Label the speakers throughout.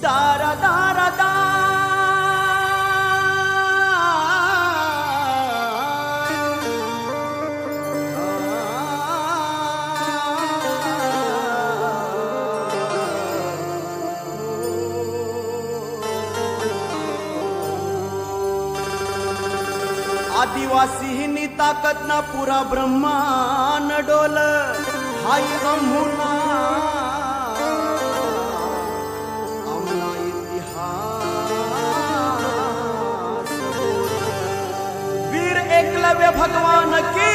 Speaker 1: दारा दारा दा आदिवासी ताकत ना पुरा ब्रह्मांड डोल हाय अमुना आमना इतिहास वीर एकलव्य भगवान की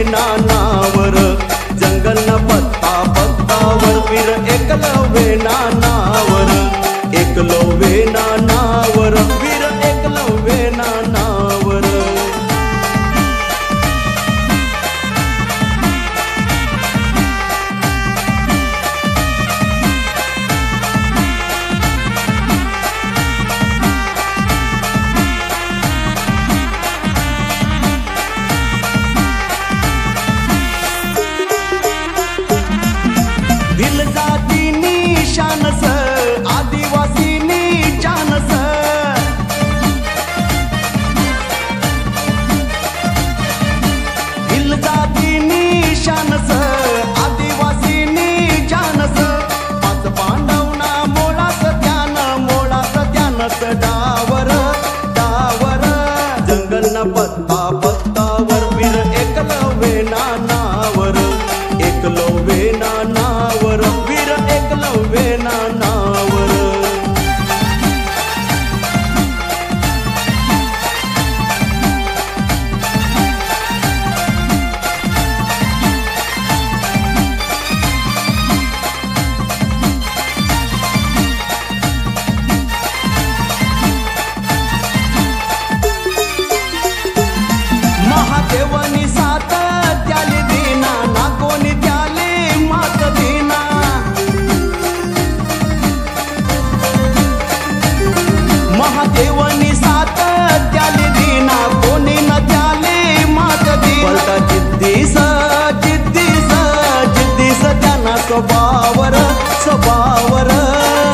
Speaker 1: नानावर जंगल न पत्ता पत्तावर वीर एकलव्य नानावर एकलव्य नानावर वीर एकलव्य नानावर आदिवासी चानस हिल जाती निशानस आदिवासी जानस पाच पांडवना मोळास त्यानस डावर डावर जंगल न पत्ता पत्तावर वीर एकलव्य नानावर एकलव्य नानावर वीर एकलव्य नानावर महादेवनी साथ त्याले देना ना कोणी त्याले मात देना महादेवनी साथ त्याले देना कोणी न त्याले मात देना जिद्दीस त्यांना स्वभावर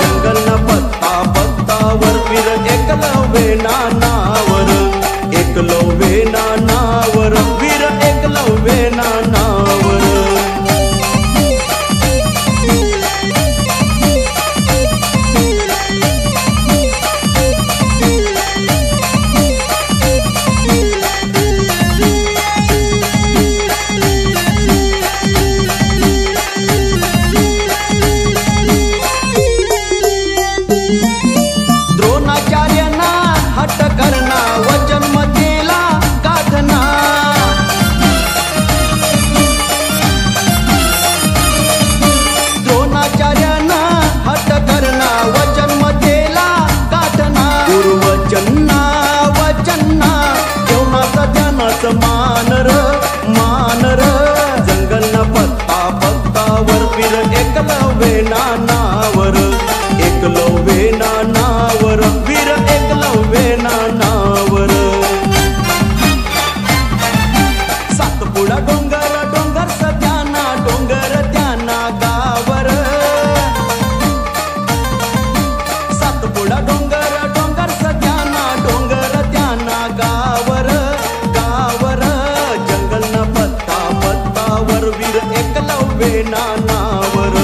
Speaker 1: जंगल न पत्ता पत्तावर वीर एकलव्य नानावर एकलव्य नानावर वीर एकलव्य नानावर द्रोणाचार्यांना हट करना वचन मतेला गाठना द्रोणाचार्यांना हट करना वचन मतेला गाठना गुरुवचना वचना जेवणाचा ध्यानाच मानर जंगल न पत्ता पत्तावर वीर एकलव्य नानावर एकलव्य नानावर वीर एकलव्य नानावर सातपुडा डोंगर सत्याना डोंगर त्याना गावर सातपुडा डोंगर सत्याना डोंगर त्याना गावर जंगल न पत्ता पत्तावर वीर एकलव्य नानावर